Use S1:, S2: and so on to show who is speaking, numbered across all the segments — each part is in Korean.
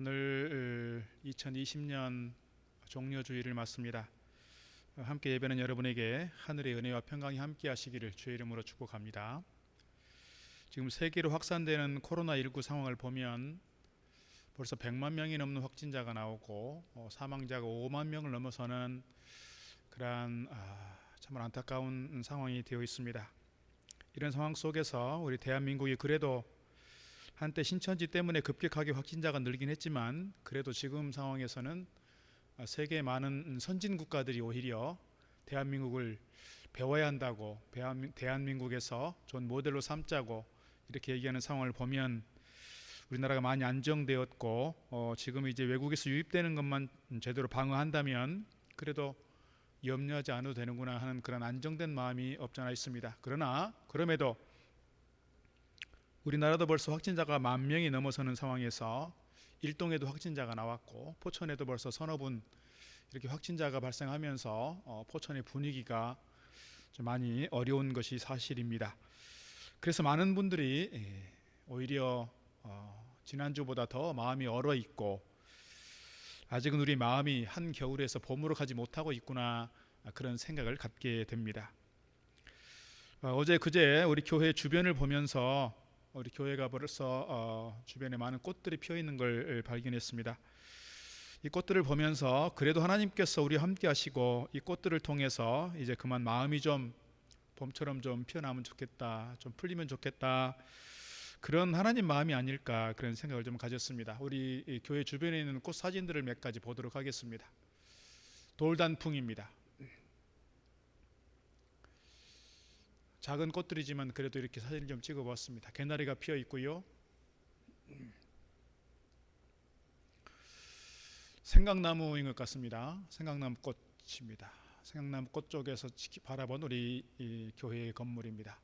S1: 오늘 2020년 종료주일을 맞습니다. 함께 예배는 여러분에게 하늘의 은혜와 평강이 함께 하시기를 주의 이름으로 축복합니다. 지금 세계로 확산되는 코로나19 상황을 보면 벌써 100만 명이 넘는 확진자가 나오고 사망자가 5만 명을 넘어서는 그러한 정말 안타까운 상황이 되어 있습니다. 이런 상황 속에서 우리 대한민국이 그래도 한때 신천지 때문에 급격하게 확진자가 늘긴 했지만 그래도 지금 상황에서는 세계 많은 선진 국가들이 오히려 대한민국을 배워야 한다고, 대한민국에서 좋은 모델로 삼자고 이렇게 얘기하는 상황을 보면 우리나라가 많이 안정되었고 지금 이제 외국에서 유입되는 것만 제대로 방어한다면 그래도 염려하지 않아도 되는구나 하는 그런 안정된 마음이 없잖아 있습니다. 그러나 그럼에도 우리나라도 벌써 확진자가 10,000명이 넘어서는 상황에서 일동에도 확진자가 나왔고 포천에도 벌써 서너 분 이렇게 확진자가 발생하면서 포천의 분위기가 좀 많이 어려운 것이 사실입니다. 그래서 많은 분들이 오히려 지난주보다 더 마음이 얼어 있고 아직은 우리 마음이 한겨울에서 봄으로 가지 못하고 있구나 그런 생각을 갖게 됩니다. 어제 그제 우리 교회 주변을 보면서 우리 교회가 벌써 주변에 많은 꽃들이 피어 있는 걸 발견했습니다. 이 꽃들을 보면서 그래도 하나님께서 우리와 함께 하시고 이 꽃들을 통해서 이제 그만 마음이 좀 봄처럼 좀 피어나면 좋겠다, 좀 풀리면 좋겠다, 그런 하나님 마음이 아닐까 그런 생각을 좀 가졌습니다. 우리 교회 주변에 있는 꽃 사진들을 몇 가지 보도록 하겠습니다. 돌단풍입니다. 작은 꽃들이지만 그래도 이렇게 사진을 좀 찍어봤습니다. 개나리가 피어 있고요. 생강나무인 것 같습니다. 생강나무 꽃입니다. 생강나무 꽃 쪽에서 바라본 우리 이 교회의 건물입니다.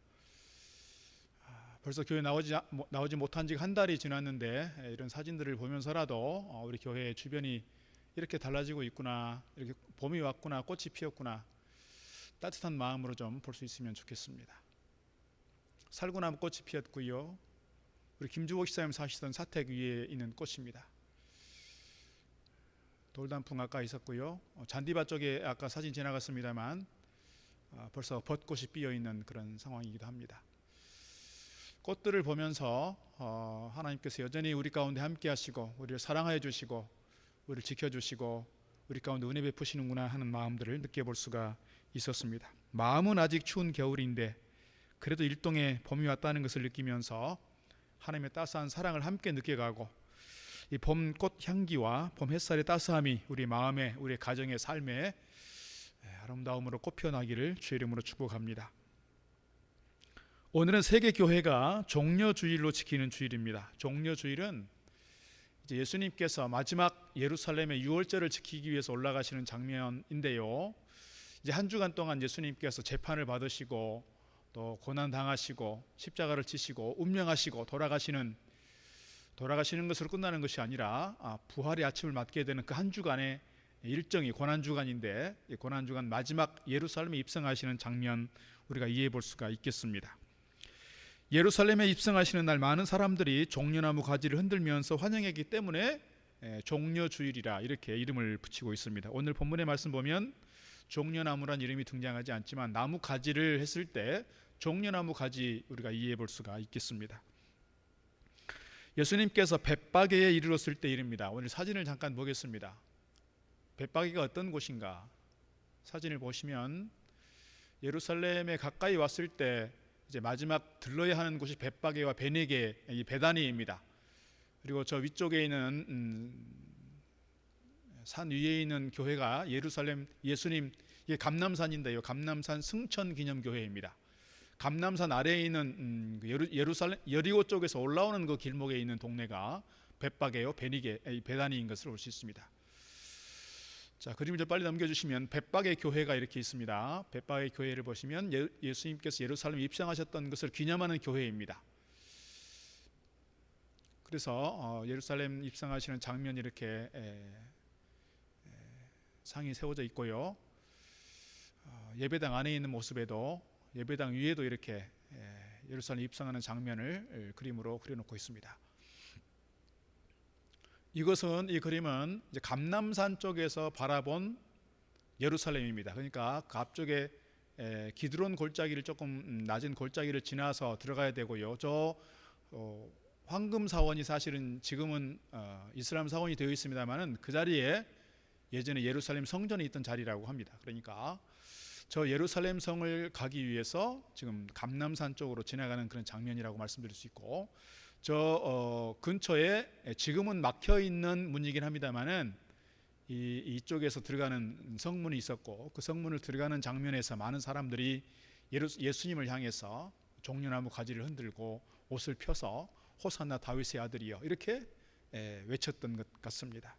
S1: 벌써 교회 나오지 못한 지 한 달이 지났는데 이런 사진들을 보면서라도 우리 교회 주변이 이렇게 달라지고 있구나, 이렇게 봄이 왔구나, 꽃이 피었구나, 따뜻한 마음으로 좀 볼 수 있으면 좋겠습니다. 살구나무 꽃이 피었고요. 우리 김주복 시사님 사시던 사택 위에 있는 꽃입니다. 돌단풍 아까 있었고요. 잔디밭 쪽에 아까 사진 지나갔습니다만 벌써 벚꽃이 피어 있는 그런 상황이기도 합니다. 꽃들을 보면서 하나님께서 여전히 우리 가운데 함께 하시고 우리를 사랑하여 주시고 우리를 지켜주시고 우리 가운데 은혜 베푸시는구나 하는 마음들을 느껴볼 수가 있었습니다. 마음은 아직 추운 겨울인데 그래도 일동의 봄이 왔다는 것을 느끼면서 하나님의 따스한 사랑을 함께 느껴가고 이 봄꽃 향기와 봄 햇살의 따스함이 우리 마음에, 우리 가정의 삶에 아름다움으로 꽃피어나기를 주의 이름으로 축복합니다. 오늘은 세계교회가 종려주일로 지키는 주일입니다. 종려주일은 이제 예수님께서 마지막 예루살렘의 유월절을 지키기 위해서 올라가시는 장면인데요. 이제 한 주간 동안 예수님께서 재판을 받으시고 또 고난 당하시고 십자가를 지시고 운명하시고 돌아가시는 것으로 끝나는 것이 아니라 부활의 아침을 맞게 되는 그 한 주간의 일정이 고난주간인데 이 고난주간 마지막 예루살렘에 입성하시는 장면 우리가 이해해 볼 수가 있겠습니다. 예루살렘에 입성하시는 날 많은 사람들이 종려나무 가지를 흔들면서 환영했기 때문에 종려주일이라 이렇게 이름을 붙이고 있습니다. 오늘 본문의 말씀 보면 종려나무란 이름이 등장하지 않지만 나무 가지를 했을 때 종려나무 가지 우리가 이해해 볼 수가 있겠습니다. 예수님께서 벳바게에 이르렀을 때 일입니다. 오늘 사진을 잠깐 보겠습니다. 벳바게가 어떤 곳인가? 사진을 보시면 예루살렘에 가까이 왔을 때 이제 마지막 들러야 하는 곳이 벳바게와 베네게, 이 베다니입니다. 그리고 저 위쪽에 있는 산 위에 있는 교회가 예루살렘 예수님, 이게 감람산인데요. 감람산 승천기념교회입니다. 감람산 아래에 있는 예루살렘 여리고 쪽에서 올라오는 그 길목에 있는 동네가 벳바게요, 베다니인 것을 볼 수 있습니다. 자, 그림을 좀 빨리 넘겨주시면 벳바게 교회가 이렇게 있습니다. 벳바게 교회를 보시면 예수님께서 예루살렘에 입성하셨던 것을 기념하는 교회입니다. 그래서 예루살렘 입성하시는 장면이 이렇게 상이 세워져 있고요. 예배당 안에 있는 모습에도 예배당 위에도 이렇게 예루살렘 입성하는 장면을 그림으로 그려놓고 있습니다. 이 그림은 이제 감람산 쪽에서 바라본 예루살렘입니다. 그러니까 그 앞쪽에 기드론 골짜기를 조금 낮은 골짜기를 지나서 들어가야 되고요. 황금 사원이 사실은 지금은 이슬람 사원이 되어 있습니다만은 그 자리에 예전에 예루살렘 성전이 있던 자리라고 합니다. 그러니까 저 예루살렘 성을 가기 위해서 지금 감람산 쪽으로 지나가는 그런 장면이라고 말씀드릴 수 있고, 근처에 지금은 막혀 있는 문이긴 합니다만은 이쪽에서 들어가는 성문이 있었고, 그 성문을 들어가는 장면에서 많은 사람들이 예수님을 향해서 종려나무 가지를 흔들고 옷을 펴서 호산나 다윗의 아들이여 이렇게 외쳤던 것 같습니다.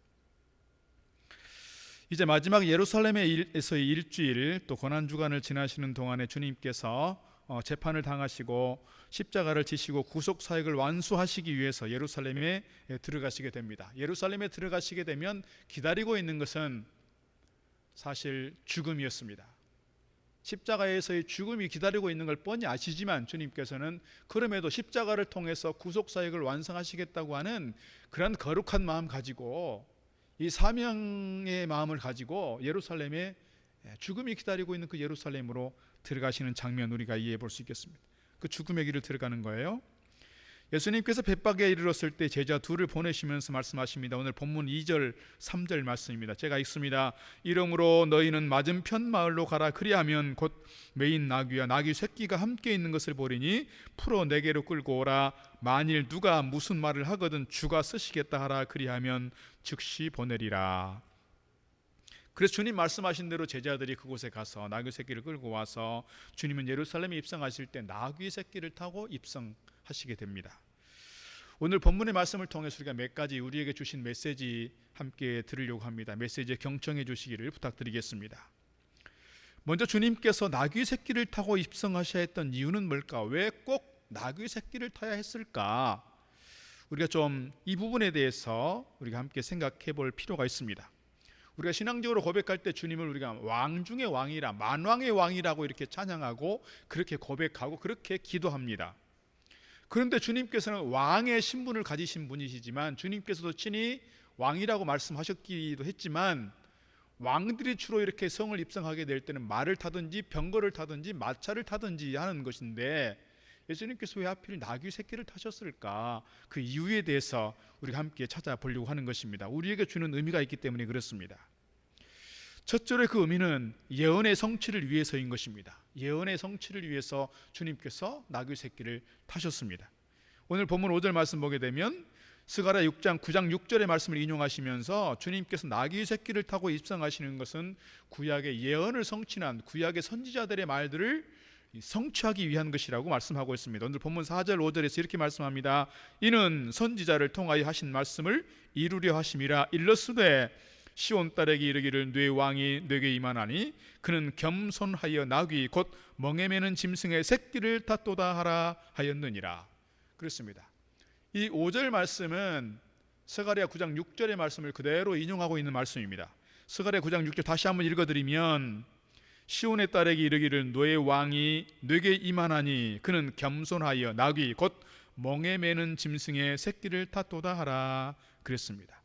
S1: 이제 마지막 예루살렘에서의 일주일, 또 고난주간을 지나시는 동안에 주님께서 재판을 당하시고 십자가를 지시고 구속사역을 완수하시기 위해서 예루살렘에 들어가시게 됩니다. 예루살렘에 들어가시게 되면 기다리고 있는 것은 사실 죽음이었습니다. 십자가에서의 죽음이 기다리고 있는 걸 뻔히 아시지만 주님께서는 그럼에도 십자가를 통해서 구속사역을 완성하시겠다고 하는 그런 거룩한 마음 가지고, 이 사명의 마음을 가지고 예루살렘에 죽음이 기다리고 있는 그 예루살렘으로 들어가시는 장면 우리가 이해해 볼 수 있겠습니다. 그 죽음의 길을 들어가는 거예요. 예수님께서 벳박에 이르렀을 때 제자 둘을 보내시면서 말씀하십니다. 오늘 본문 2절 3절 말씀입니다. 제가 읽습니다. 이러므로 너희는 맞은편 마을로 가라. 그리하면 곧 메인 나귀와 나귀 새끼가 함께 있는 것을 보리니 풀어 내게로 끌고 오라. 만일 누가 무슨 말을 하거든 주가 쓰시겠다 하라. 그리하면 즉시 보내리라. 그래서 주님 말씀하신 대로 제자들이 그곳에 가서 나귀 새끼를 끌고 와서 주님은 예루살렘에 입성하실 때 나귀 새끼를 타고 입성하시게 됩니다. 오늘 본문의 말씀을 통해서 우리가 몇 가지 우리에게 주신 메시지 함께 들으려고 합니다. 메시지에 경청해 주시기를 부탁드리겠습니다. 먼저 주님께서 나귀 새끼를 타고 입성하셔야 했던 이유는 뭘까? 왜 꼭 나귀 새끼를 타야 했을까? 우리가 좀 이 부분에 대해서 우리가 함께 생각해 볼 필요가 있습니다. 우리가 신앙적으로 고백할 때 주님을 우리가 왕 중의 왕이라, 만왕의 왕이라고 이렇게 찬양하고 그렇게 고백하고 그렇게 기도합니다. 그런데 주님께서는 왕의 신분을 가지신 분이시지만 주님께서도 친히 왕이라고 말씀하셨기도 했지만 왕들이 주로 이렇게 성을 입성하게 될 때는 말을 타든지 병거를 타든지 마차를 타든지 하는 것인데 예수님께서 왜 하필 나귀 새끼를 타셨을까? 그 이유에 대해서 우리가 함께 찾아보려고 하는 것입니다. 우리에게 주는 의미가 있기 때문에 그렇습니다. 첫째로 그 의미는 예언의 성취를 위해서인 것입니다. 예언의 성취를 위해서 주님께서 나귀 새끼를 타셨습니다. 오늘 본문 5절 말씀 보게 되면 스가랴 9장 6절의 말씀을 인용하시면서 주님께서 나귀 새끼를 타고 입성하시는 것은 구약의 예언을 성취한 구약의 선지자들의 말들을 성취하기 위한 것이라고 말씀하고 있습니다. 오늘 본문 4절 5절에서 이렇게 말씀합니다. 이는 선지자를 통하여 하신 말씀을 이루려 하심이라. 일러스되 시온 딸에게 이르기를 네 왕이 네게 임하나니 그는 겸손하여 나귀 곧 멍에 매는 짐승의 새끼를 탔도다 하라 하였느니라. 그렇습니다. 이 5절 말씀은 스가랴 9장 6절의 말씀을 그대로 인용하고 있는 말씀입니다. 스가랴 9장 6절 다시 한번 읽어드리면 시온의 딸에게 이르기를 너의 왕이 네게 임하나니 그는 겸손하여 나귀 곧 멍에 매는 짐승의 새끼를 탔도다 하라 그랬습니다.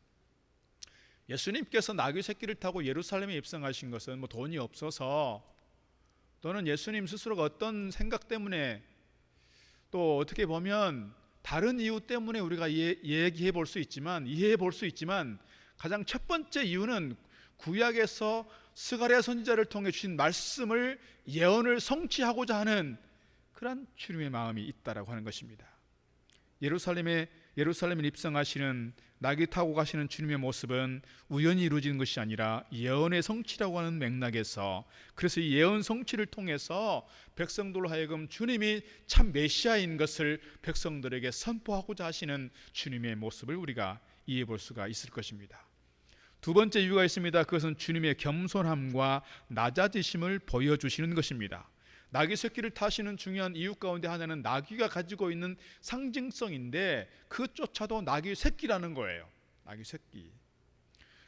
S1: 예수님께서 나귀 새끼를 타고 예루살렘에 입성하신 것은 돈이 없어서 또는 예수님 스스로가 어떤 생각 때문에 또 어떻게 보면 다른 이유 때문에 우리가 얘기해 볼 수 있지만 이해해 볼 수 있지만 가장 첫 번째 이유는 구약에서 스가랴 선지자를 통해 주신 말씀을 예언을 성취하고자 하는 그런 주님의 마음이 있다라고 하는 것입니다. 예루살렘에 입성하시는 나귀 타고 가시는 주님의 모습은 우연히 이루어진 것이 아니라 예언의 성취라고 하는 맥락에서, 그래서 이 예언 성취를 통해서 백성들로 하여금 주님이 참 메시아인 것을 백성들에게 선포하고자 하시는 주님의 모습을 우리가 이해해 볼 수가 있을 것입니다. 두 번째 이유가 있습니다. 그것은 주님의 겸손함과 낮아지심을 보여주시는 것입니다. 나귀 새끼를 타시는 중요한 이유 가운데 하나는 나귀가 가지고 있는 상징성인데 그조차도 나귀 새끼라는 거예요. 나귀 새끼.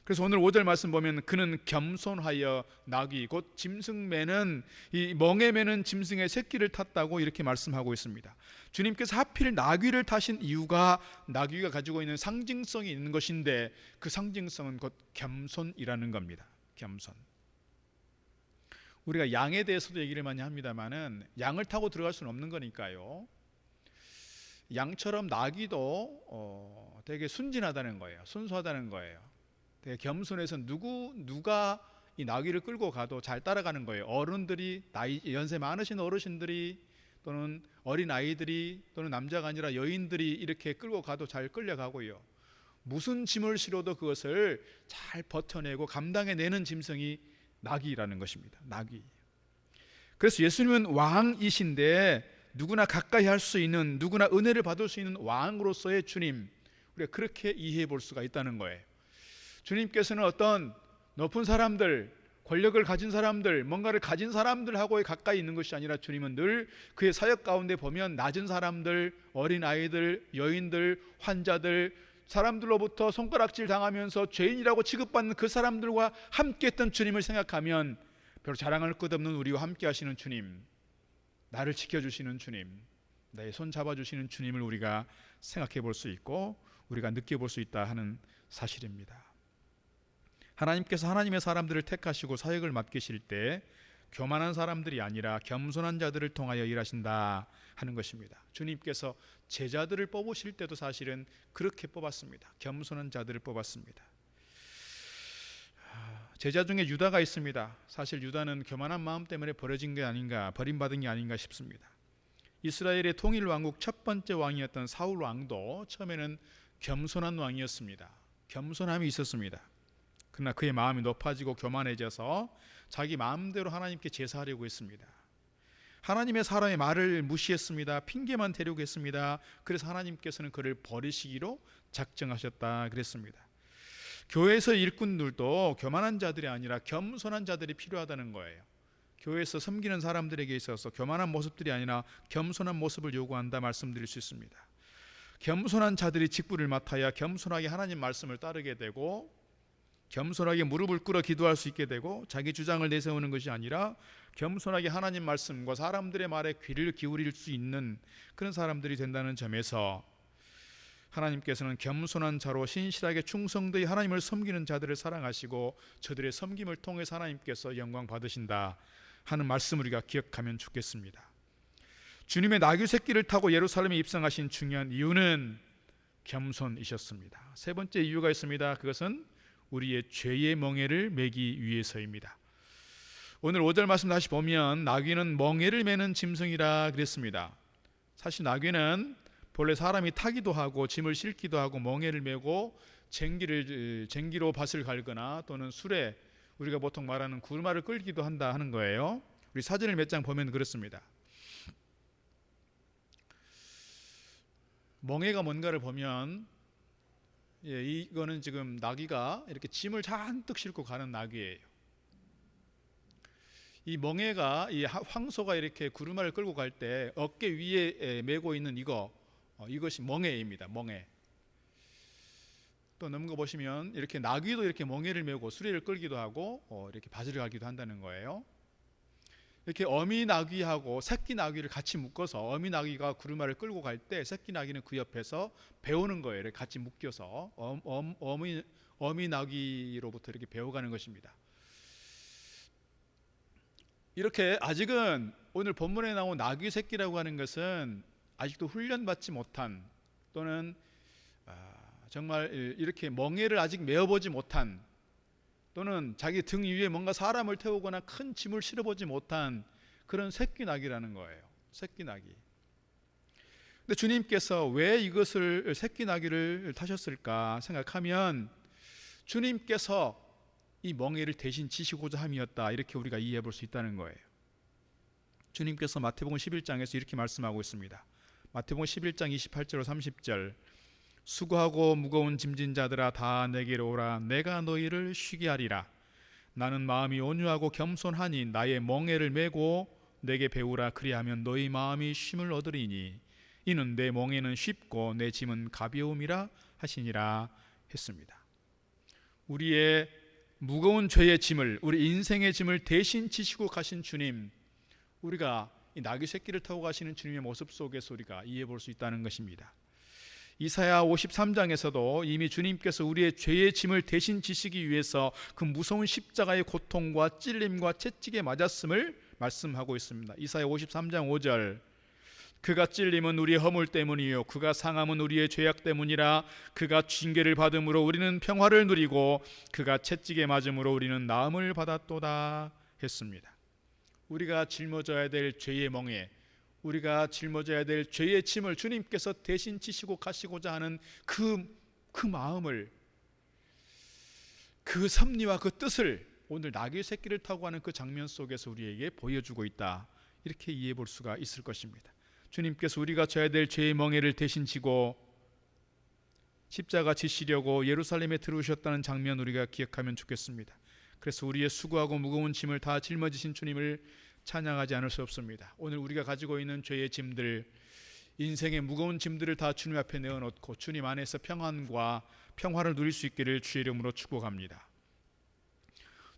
S1: 그래서 오늘 5절 말씀 보면 그는 겸손하여 나귀 곧 짐승 매는 이 멍에 매는 짐승의 새끼를 탔다고 이렇게 말씀하고 있습니다. 주님께서 하필 나귀를 타신 이유가 나귀가 가지고 있는 상징성이 있는 것인데 그 상징성은 곧 겸손이라는 겁니다. 겸손. 우리가 양에 대해서도 얘기를 많이 합니다만은 양을 타고 들어갈 수는 없는 거니까요. 양처럼 나귀도 되게 순진하다는 거예요. 순수하다는 거예요. 되게 겸손해서 누가 이 나귀를 끌고 가도 잘 따라가는 거예요. 어른들이, 연세 많으신 어르신들이 또는 어린 아이들이 또는 남자가 아니라 여인들이 이렇게 끌고 가도 잘 끌려가고요. 무슨 짐을 실어도 그것을 잘 버텨내고 감당해내는 짐승이 나귀라는 것입니다. 나귀. 그래서 예수님은 왕이신데 누구나 가까이 할 수 있는, 누구나 은혜를 받을 수 있는 왕으로서의 주님, 우리가 그렇게 이해해 볼 수가 있다는 거예요. 주님께서는 어떤 높은 사람들, 권력을 가진 사람들, 뭔가를 가진 사람들하고 가까이 있는 것이 아니라 주님은 늘 그의 사역 가운데 보면 낮은 사람들, 어린아이들, 여인들, 환자들, 사람들로부터 손가락질 당하면서 죄인이라고 취급받는 그 사람들과 함께 했던 주님을 생각하면 별로 자랑할 것 없는 우리와 함께 하시는 주님, 나를 지켜주시는 주님, 나의 손 잡아주시는 주님을 우리가 생각해 볼 수 있고 우리가 느껴볼 수 있다 하는 사실입니다. 하나님께서 하나님의 사람들을 택하시고 사역을 맡기실 때 교만한 사람들이 아니라 겸손한 자들을 통하여 일하신다 하는 것입니다. 주님께서 제자들을 뽑으실 때도 사실은 그렇게 뽑았습니다. 겸손한 자들을 뽑았습니다. 제자 중에 유다가 있습니다. 사실 유다는 교만한 마음 때문에 버려진 게 아닌가, 버림받은 게 아닌가 싶습니다. 이스라엘의 통일 왕국 첫 번째 왕이었던 사울 왕도 처음에는 겸손한 왕이었습니다. 겸손함이 있었습니다. 그러나 그의 마음이 높아지고 교만해져서 자기 마음대로 하나님께 제사하려고 했습니다. 하나님의 사람의 말을 무시했습니다. 핑계만 대려고 했습니다. 그래서 하나님께서는 그를 버리시기로 작정하셨다 그랬습니다. 교회에서 일꾼들도 교만한 자들이 아니라 겸손한 자들이 필요하다는 거예요. 교회에서 섬기는 사람들에게 있어서 교만한 모습들이 아니라 겸손한 모습을 요구한다 말씀드릴 수 있습니다. 겸손한 자들이 직분을 맡아야 겸손하게 하나님 말씀을 따르게 되고 겸손하게 무릎을 꿇어 기도할 수 있게 되고 자기 주장을 내세우는 것이 아니라 겸손하게 하나님 말씀과 사람들의 말에 귀를 기울일 수 있는 그런 사람들이 된다는 점에서 하나님께서는 겸손한 자로 신실하게 충성되이 하나님을 섬기는 자들을 사랑하시고 저들의 섬김을 통해서 하나님께서 영광 받으신다 하는 말씀을 우리가 기억하면 좋겠습니다. 주님의 나귀 새끼를 타고 예루살렘에 입성하신 중요한 이유는 겸손이셨습니다. 세 번째 이유가 있습니다. 그것은 우리의 죄의 멍에를 매기 위해서입니다. 오늘 5절 말씀 다시 보면 나귀는 멍에를 매는 짐승이라 그랬습니다. 사실 나귀는 본래 사람이 타기도 하고 짐을 싣기도 하고 멍에를 메고 쟁기로 밭을 갈거나 또는 수레, 우리가 보통 말하는 구르마를 끌기도 한다 하는 거예요. 우리 사진을 몇 장 보면 그렇습니다. 멍에가 뭔가를 보면 이거는 지금 나귀가 이렇게 짐을 잔뜩 싣고 가는 나귀예요. 이 멍에가, 이 황소가 이렇게 구르마를 끌고 갈 때 어깨 위에 메고 있는 이것이 멍에입니다. 멍에. 또 넘겨 보시면 이렇게 나귀도 이렇게 멍에를 메고 수레를 끌기도 하고 이렇게 밭을 가기도 한다는 거예요. 이렇게 어미 나귀하고 새끼 나귀를 같이 묶어서 어미 나귀가 구르마를 끌고 갈 때 새끼 나귀는 그 옆에서 배우는 거예요. 이렇게 같이 묶여서 어미 나귀로부터 이렇게 배워가는 것입니다. 이렇게 아직은 오늘 본문에 나온 나귀 새끼라고 하는 것은 아직도 훈련받지 못한 또는 정말 이렇게 멍에를 아직 메어보지 못한 또는 자기 등 위에 뭔가 사람을 태우거나 큰 짐을 실어보지 못한 그런 새끼 나귀라는 거예요. 새끼 나귀. 근데 주님께서 왜 이것을 새끼 나귀를 타셨을까 생각하면 주님께서 이 멍에를 대신 지시고자 함이었다, 이렇게 우리가 이해해 볼 수 있다는 거예요. 주님께서 마태복음 11장에서 이렇게 말씀하고 있습니다. 마태복음 11장 28절 30절 수고하고 무거운 짐진 자들아 다 내게로 오라. 내가 너희를 쉬게 하리라. 나는 마음이 온유하고 겸손하니 나의 멍에를 메고 내게 배우라. 그리하면 너희 마음이 쉼을 얻으리니 이는 내 멍에는 쉽고 내 짐은 가벼움이라 하시니라 했습니다. 우리의 무거운 죄의 짐을, 우리 인생의 짐을 대신 지시고 가신 주님, 우리가 이 나귀 새끼를 타고 가시는 주님의 모습 속에서 우리가 이해해 볼 수 있다는 것입니다. 이사야 53장에서도 이미 주님께서 우리의 죄의 짐을 대신 지시기 위해서 그 무서운 십자가의 고통과 찔림과 채찍에 맞았음을 말씀하고 있습니다. 이사야 53장 5절, 그가 찔림은 우리의 허물 때문이요 그가 상함은 우리의 죄악 때문이라. 그가 징계를 받음으로 우리는 평화를 누리고 그가 채찍에 맞음으로 우리는 나음을 받았도다 했습니다. 우리가 짊어져야 될 죄의 멍에, 우리가 짊어져야 될 죄의 짐을 주님께서 대신 지시고 가시고자 하는 그 마음을, 그 섭리와 그 뜻을 오늘 나귀 새끼를 타고 가는 그 장면 속에서 우리에게 보여주고 있다, 이렇게 이해해 볼 수가 있을 것입니다. 주님께서 우리가 져야 될 죄의 멍에를 대신 지고 십자가 지시려고 예루살렘에 들어오셨다는 장면 우리가 기억하면 좋겠습니다. 그래서 우리의 수고하고 무거운 짐을 다 짊어지신 주님을 찬양하지 않을 수 없습니다. 오늘 우리가 가지고 있는 죄의 짐들, 인생의 무거운 짐들을 다 주님 앞에 내어놓고 주님 안에서 평안과 평화를 누릴 수 있기를 주의 이름으로 축복합니다.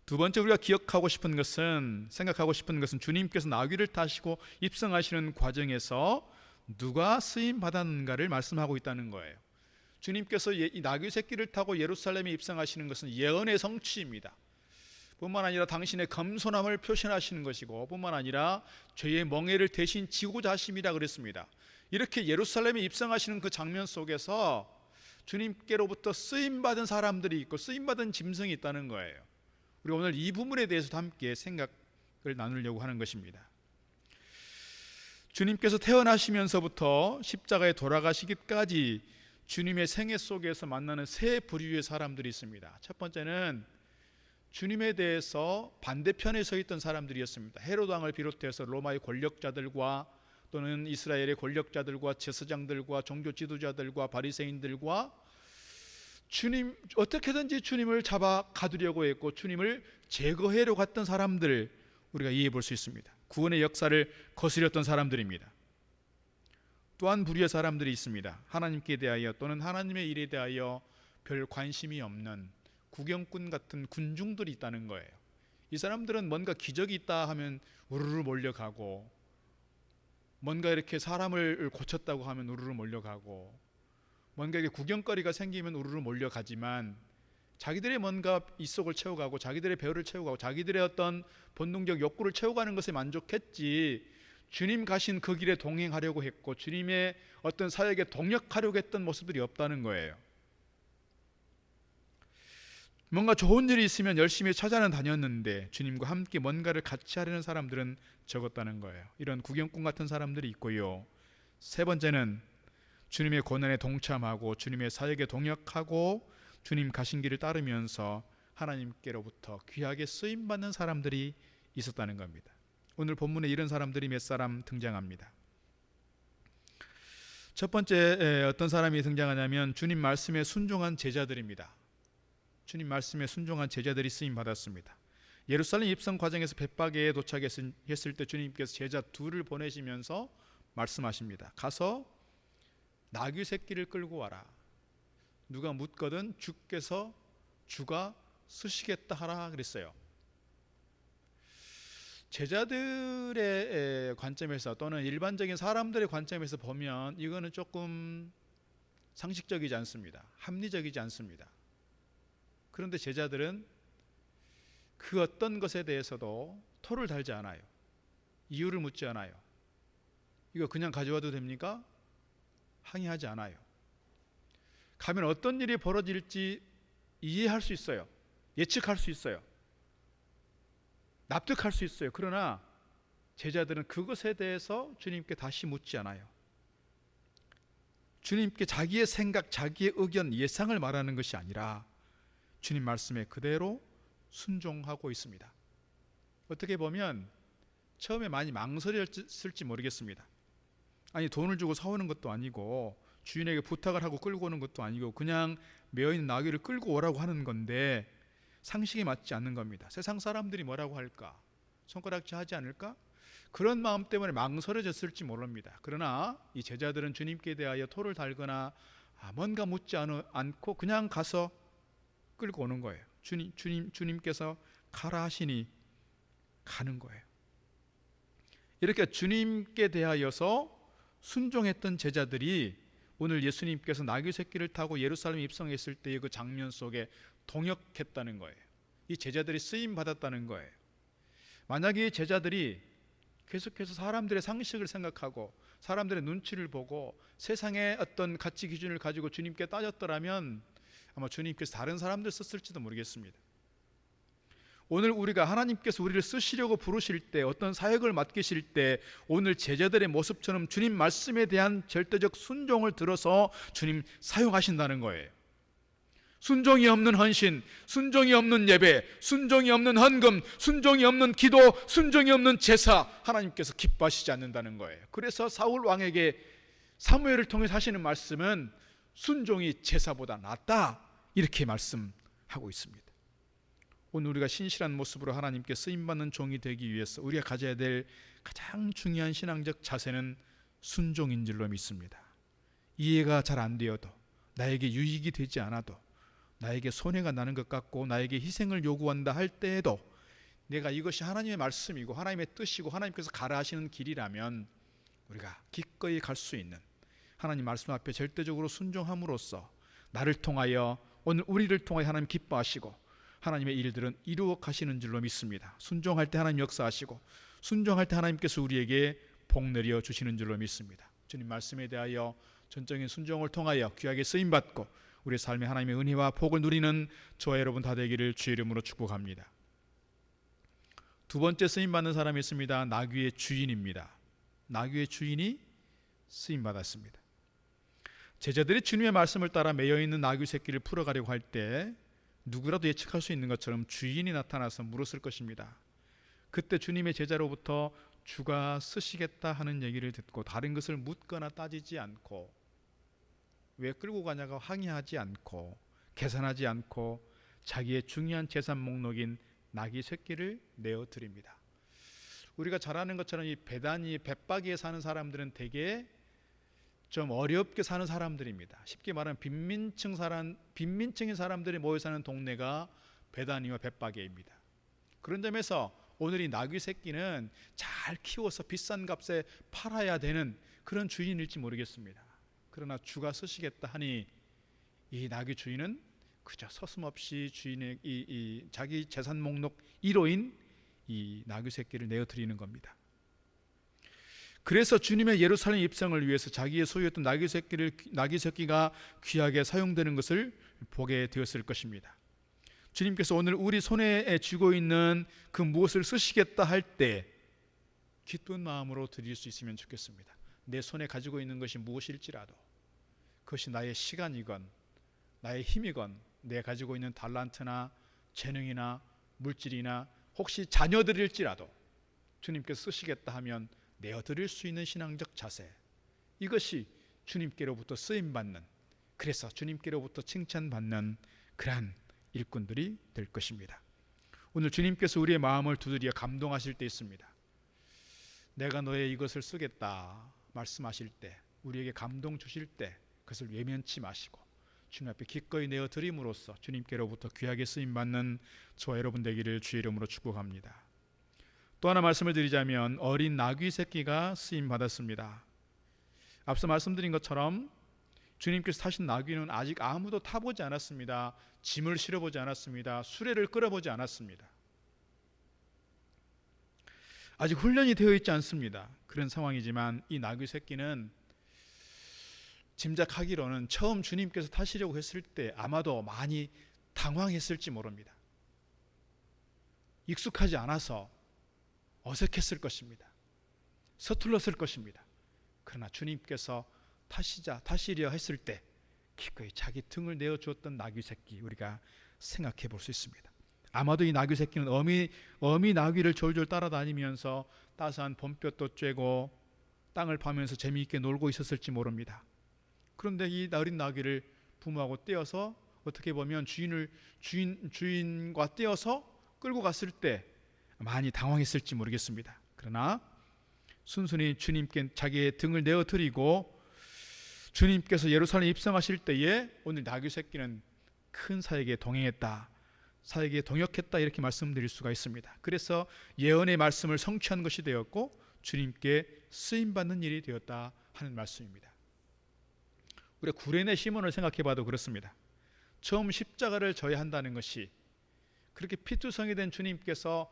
S1: 두 번째 우리가 기억하고 싶은 것은, 생각하고 싶은 것은 주님께서 나귀를 타시고 입성하시는 과정에서 누가 쓰임 받았는가를 말씀하고 있다는 거예요. 주님께서 이 나귀 새끼를 타고 예루살렘에 입성하시는 것은 예언의 성취입니다. 뿐만 아니라 당신의 겸손함을 표현하시는 것이고, 뿐만 아니라 죄의 멍에를 대신 지고자 하심이라 그랬습니다. 이렇게 예루살렘에 입성하시는 그 장면 속에서 주님께로부터 쓰임받은 사람들이 있고 쓰임받은 짐승이 있다는 거예요. 우리가 오늘 이 부분에 대해서도 함께 생각을 나누려고 하는 것입니다. 주님께서 태어나시면서부터 십자가에 돌아가시기까지 주님의 생애 속에서 만나는 세 부류의 사람들이 있습니다. 첫 번째는 주님에 대해서 반대편에 서 있던 사람들이었습니다. 헤롯 왕을 비롯해서 로마의 권력자들과 또는 이스라엘의 권력자들과 제사장들과 종교 지도자들과 바리새인들과 주님, 어떻게든지 주님을 잡아 가두려고 했고 주님을 제거하려고 했던 사람들, 우리가 이해해 볼 수 있습니다. 구원의 역사를 거스렸던 사람들입니다. 또한 부류의 사람들이 있습니다. 하나님께 대하여 또는 하나님의 일에 대하여 별 관심이 없는 구경꾼 같은 군중들이 있다는 거예요. 이 사람들은 뭔가 기적이 있다 하면 우르르 몰려가고, 뭔가 이렇게 사람을 고쳤다고 하면 우르르 몰려가고, 뭔가 이렇게 구경거리가 생기면 우르르 몰려가지만 자기들의 뭔가 입속을 채워가고 자기들의 배를 채워가고 자기들의 어떤 본능적 욕구를 채워가는 것에 만족했지, 주님 가신 그 길에 동행하려고 했고 주님의 어떤 사역에 동역하려고 했던 모습들이 없다는 거예요. 뭔가 좋은 일이 있으면 열심히 찾아는 다녔는데 주님과 함께 뭔가를 같이 하려는 사람들은 적었다는 거예요. 이런 구경꾼 같은 사람들이 있고요. 세 번째는 주님의 고난에 동참하고 주님의 사역에 동역하고 주님 가신 길을 따르면서 하나님께로부터 귀하게 쓰임받는 사람들이 있었다는 겁니다. 오늘 본문에 이런 사람들이 몇 사람 등장합니다. 첫 번째 어떤 사람이 등장하냐면 주님 말씀에 순종한 제자들입니다. 주님 말씀에 순종한 제자들이 쓰임 받았습니다. 예루살렘 입성 과정에서 벳바게에 도착했을 때 주님께서 제자 둘을 보내시면서 말씀하십니다. 가서 나귀 새끼를 끌고 와라. 누가 묻거든 주가 쓰시겠다 하라 그랬어요. 제자들의 관점에서 또는 일반적인 사람들의 관점에서 보면 이거는 조금 상식적이지 않습니다. 합리적이지 않습니다. 그런데 제자들은 그 어떤 것에 대해서도 토를 달지 않아요. 이유를 묻지 않아요. 이거 그냥 가져와도 됩니까? 항의하지 않아요. 가면 어떤 일이 벌어질지 이해할 수 있어요. 예측할 수 있어요. 납득할 수 있어요. 그러나 제자들은 그것에 대해서 주님께 다시 묻지 않아요. 주님께 자기의 생각, 자기의 의견, 예상을 말하는 것이 아니라 주님 말씀에 그대로 순종하고 있습니다. 어떻게 보면 처음에 많이 망설였을지 모르겠습니다. 아니, 돈을 주고 사오는 것도 아니고 주인에게 부탁을 하고 끌고 오는 것도 아니고 그냥 매어있는 나귀를 끌고 오라고 하는 건데 상식에 맞지 않는 겁니다. 세상 사람들이 뭐라고 할까? 손가락질 하지 않을까? 그런 마음 때문에 망설여졌을지 모릅니다. 그러나 이 제자들은 주님께 대하여 토를 달거나 뭔가 묻지 않고 그냥 가서 끌고 오는 거예요. 주님께서 가라 하시니 가는 거예요. 이렇게 주님께 대하여서 순종했던 제자들이 오늘 예수님께서 나귀 새끼를 타고 예루살렘에 입성했을 때의 그 장면 속에 동역했다는 거예요. 이 제자들이 쓰임 받았다는 거예요. 만약에 이 제자들이 계속해서 사람들의 상식을 생각하고 사람들의 눈치를 보고 세상의 어떤 가치 기준을 가지고 주님께 따졌더라면 아마 주님께서 다른 사람들 썼을지도 모르겠습니다. 오늘 우리가 하나님께서 우리를 쓰시려고 부르실 때, 어떤 사역을 맡기실 때 오늘 제자들의 모습처럼 주님 말씀에 대한 절대적 순종을 들어서 주님 사용하신다는 거예요. 순종이 없는 헌신, 순종이 없는 예배, 순종이 없는 헌금, 순종이 없는 기도, 순종이 없는 제사, 하나님께서 기뻐하시지 않는다는 거예요. 그래서 사울 왕에게 사무엘을 통해서 하시는 말씀은 순종이 제사보다 낫다, 이렇게 말씀하고 있습니다. 오늘 우리가 신실한 모습으로 하나님께 쓰임받는 종이 되기 위해서 우리가 가져야 될 가장 중요한 신앙적 자세는 순종인 줄로 믿습니다. 이해가 잘 안 되어도, 나에게 유익이 되지 않아도, 나에게 손해가 나는 것 같고 나에게 희생을 요구한다 할 때에도 내가 이것이 하나님의 말씀이고 하나님의 뜻이고 하나님께서 가라 하시는 길이라면 우리가 기꺼이 갈 수 있는, 하나님 말씀 앞에 절대적으로 순종함으로써 나를 통하여, 오늘 우리를 통하여 하나님 기뻐하시고 하나님의 일들은 이루어 가시는 줄로 믿습니다. 순종할 때 하나님 역사하시고 순종할 때 하나님께서 우리에게 복 내려 주시는 줄로 믿습니다. 주님 말씀에 대하여 전적인 순종을 통하여 귀하게 쓰임받고 우리의 삶에 하나님의 은혜와 복을 누리는 저와 여러분 다 되기를 주의 이름으로 축복합니다. 두 번째 쓰임받는 사람이 있습니다. 나귀의 주인입니다. 나귀의 주인이 쓰임받았습니다. 제자들이 주님의 말씀을 따라 매여있는 나귀 새끼를 풀어가려고 할 때 누구라도 예측할 수 있는 것처럼 주인이 나타나서 물었을 것입니다. 그때 주님의 제자로부터 주가 쓰시겠다 하는 얘기를 듣고 다른 것을 묻거나 따지지 않고, 왜 끌고 가냐가 항의하지 않고 계산하지 않고 자기의 중요한 재산 목록인 나귀 새끼를 내어드립니다. 우리가 잘 아는 것처럼 이 배단위, 벳바기에 사는 사람들은 되게 좀 어렵게 사는 사람들입니다. 쉽게 말하면 빈민층인 사람들이 모여 사는 동네가 베다니와 벳바게입니다. 그런 점에서 오늘 이 나귀 새끼는 잘 키워서 비싼 값에 팔아야 되는 그런 주인일지 모르겠습니다. 그러나 주가 쓰시겠다 하니 이 나귀 주인은 그저 서슴없이 주인의 이 자기 재산 목록 1호인 이 나귀 새끼를 내어드리는 겁니다. 그래서 주님의 예루살렘 입성을 위해서 자기의 소유였던 나귀 새끼가 귀하게 사용되는 것을 보게 되었을 것입니다. 주님께서 오늘 우리 손에 쥐고 있는 그 무엇을 쓰시겠다 할 때 기쁜 마음으로 드릴 수 있으면 좋겠습니다. 내 손에 가지고 있는 것이 무엇일지라도, 그것이 나의 시간이건 나의 힘이건 내가 가지고 있는 달란트나 재능이나 물질이나 혹시 자녀들일지라도 주님께서 쓰시겠다 하면 내어드릴 수 있는 신앙적 자세, 이것이 주님께로부터 쓰임받는, 그래서 주님께로부터 칭찬받는 그러한 일꾼들이 될 것입니다. 오늘 주님께서 우리의 마음을 두드려 감동하실 때 있습니다. 내가 너의 이것을 쓰겠다 말씀하실 때, 우리에게 감동 주실 때 그것을 외면치 마시고 주님 앞에 기꺼이 내어드림으로써 주님께로부터 귀하게 쓰임받는 저와 여러분 되기를 주의 이름으로 축복합니다. 또 하나 말씀을 드리자면 어린 나귀 새끼가 쓰임 받았습니다. 앞서 말씀드린 것처럼 주님께서 타신 나귀는 아직 아무도 타보지 않았습니다. 짐을 실어보지 않았습니다. 수레를 끌어보지 않았습니다. 아직 훈련이 되어 있지 않습니다. 그런 상황이지만 이 나귀 새끼는 짐작하기로는 처음 주님께서 타시려고 했을 때 아마도 많이 당황했을지 모릅니다. 익숙하지 않아서 어색했을 것입니다. 서툴렀을 것입니다. 그러나 주님께서 타시려 했을 때 기꺼이 자기 등을 내어주었던 나귀 새끼, 우리가 생각해 볼 수 있습니다. 아마도 이 나귀 새끼는 어미 나귀를 졸졸 따라다니면서 따스한 봄볕도 쬐고 땅을 파면서 재미있게 놀고 있었을지 모릅니다. 그런데 이 어린 나귀를 부모하고 떼어서 어떻게 보면 주인과 떼어서 끌고 갔을 때 많이 당황했을지 모르겠습니다. 그러나 순순히 주님께 자기의 등을 내어드리고 주님께서 예루살렘에 입성하실 때에 오늘 나귀 새끼는 큰 사역에 동행했다, 사역에 동역했다, 이렇게 말씀드릴 수가 있습니다. 그래서 예언의 말씀을 성취한 것이 되었고 주님께 쓰임받는 일이 되었다 하는 말씀입니다. 우리가 구레네 시몬을 생각해 봐도 그렇습니다. 처음 십자가를 져야 한다는 것이, 그렇게 피투성이 된 주님께서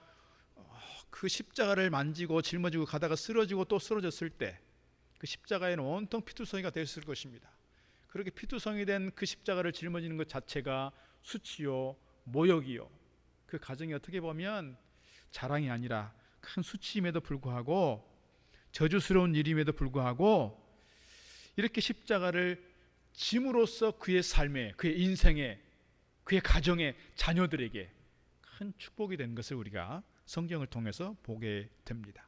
S1: 그 십자가를 만지고 짊어지고 가다가 쓰러지고 또 쓰러졌을 때 그 십자가에는 온통 피투성이가 되었을 것입니다. 그렇게 피투성이 된 그 십자가를 짊어지는 것 자체가 수치요 모욕이요, 그 가정이 어떻게 보면 자랑이 아니라 큰 수치임에도 불구하고, 저주스러운 일임에도 불구하고 이렇게 십자가를 짐으로써 그의 삶에, 그의 인생에, 그의 가정에, 자녀들에게 큰 축복이 된 것을 우리가 성경을 통해서 보게 됩니다.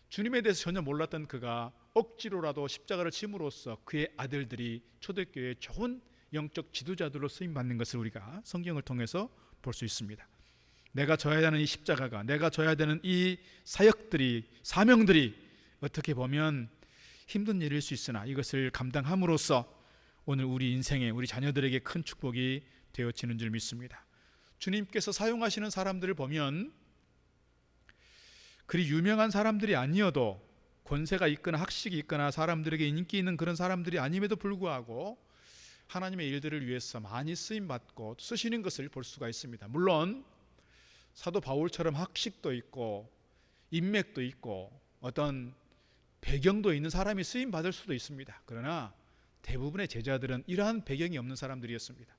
S1: 주님에 대해서 전혀 몰랐던 그가 억지로라도 십자가를 짐으로써 그의 아들들이 초대교회의 좋은 영적 지도자들로 쓰임받는 것을 우리가 성경을 통해서 볼 수 있습니다. 내가 져야 하는 이 십자가가, 내가 져야 되는 이 사역들이, 사명들이 어떻게 보면 힘든 일일 수 있으나 이것을 감당함으로써 오늘 우리 인생에, 우리 자녀들에게 큰 축복이 되어지는 줄 믿습니다. 주님께서 사용하시는 사람들을 보면 그리 유명한 사람들이 아니어도, 권세가 있거나 학식이 있거나 사람들에게 인기 있는 그런 사람들이 아님에도 불구하고 하나님의 일들을 위해서 많이 쓰임받고 쓰시는 것을 볼 수가 있습니다. 물론 사도 바울처럼 학식도 있고 인맥도 있고 어떤 배경도 있는 사람이 쓰임받을 수도 있습니다. 그러나 대부분의 제자들은 이러한 배경이 없는 사람들이었습니다.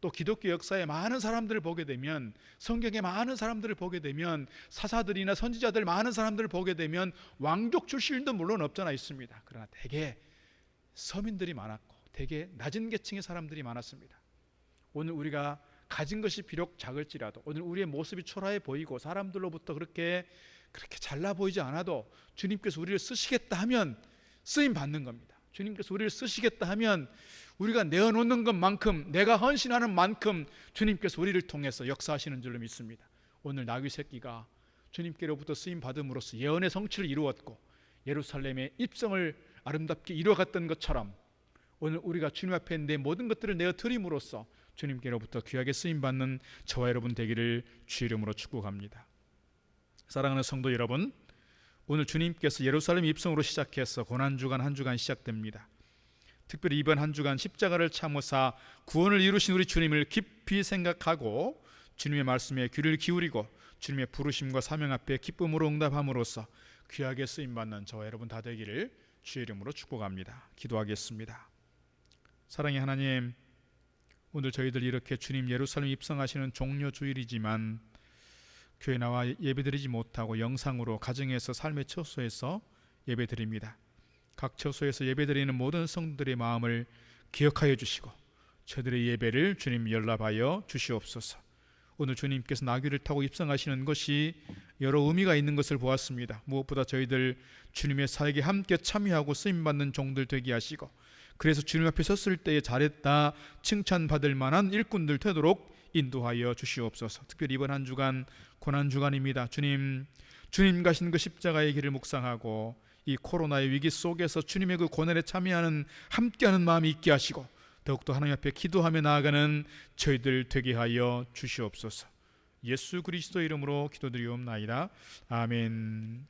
S1: 또 기독교 역사에 많은 사람들을 보게 되면, 성경에 많은 사람들을 보게 되면, 사사들이나 선지자들 많은 사람들을 보게 되면 왕족 출신도 물론 없잖아 있습니다. 그러나 대개 서민들이 많았고 대개 낮은 계층의 사람들이 많았습니다. 오늘 우리가 가진 것이 비록 작을지라도, 오늘 우리의 모습이 초라해 보이고 사람들로부터 그렇게 잘나 보이지 않아도 주님께서 우리를 쓰시겠다 하면 쓰임 받는 겁니다. 주님께서 우리를 쓰시겠다 하면 우리가 내어놓는 것만큼, 내가 헌신하는 만큼 주님께서 우리를 통해서 역사하시는 줄로 믿습니다. 오늘 나귀 새끼가 주님께로부터 쓰임 받음으로써 예언의 성취를 이루었고 예루살렘의 입성을 아름답게 이루어갔던 것처럼 오늘 우리가 주님 앞에 내 모든 것들을 내어 드림으로써 주님께로부터 귀하게 쓰임 받는 저와 여러분 되기를 주의 이름으로 축복합니다. 사랑하는 성도 여러분, 오늘 주님께서 예루살렘 입성으로 시작해서 고난주간 한 주간 시작됩니다. 특별히 이번 한 주간 십자가를 참으사 구원을 이루신 우리 주님을 깊이 생각하고 주님의 말씀에 귀를 기울이고 주님의 부르심과 사명 앞에 기쁨으로 응답함으로써 귀하게 쓰임받는 저와 여러분 다 되기를 주의 이름으로 축복합니다. 기도하겠습니다. 사랑의 하나님, 오늘 저희들 이렇게 주님 예루살렘 입성하시는 종려 주일이지만 교회 나와 예배드리지 못하고 영상으로 가정에서 삶의 처소에서 예배드립니다. 각 처소에서 예배드리는 모든 성도들의 마음을 기억하여 주시고 저들의 예배를 주님 연락하여 주시옵소서. 오늘 주님께서 나귀를 타고 입성하시는 것이 여러 의미가 있는 것을 보았습니다. 무엇보다 저희들 주님의 사역에 함께 참여하고 쓰임받는 종들 되게 하시고, 그래서 주님 앞에 섰을 때에 잘했다 칭찬받을 만한 일꾼들 되도록 인도하여 주시옵소서. 특별히 이번 한 주간 고난주간입니다. 주님 가신 그 십자가의 길을 묵상하고 이 코로나의 위기 속에서 주님의 그 고난에 참여하는, 함께하는 마음이 있게 하시고 더욱더 하나님 앞에 기도하며 나아가는 저희들 되게 하여 주시옵소서. 예수 그리스도 이름으로 기도드리옵나이다. 아멘.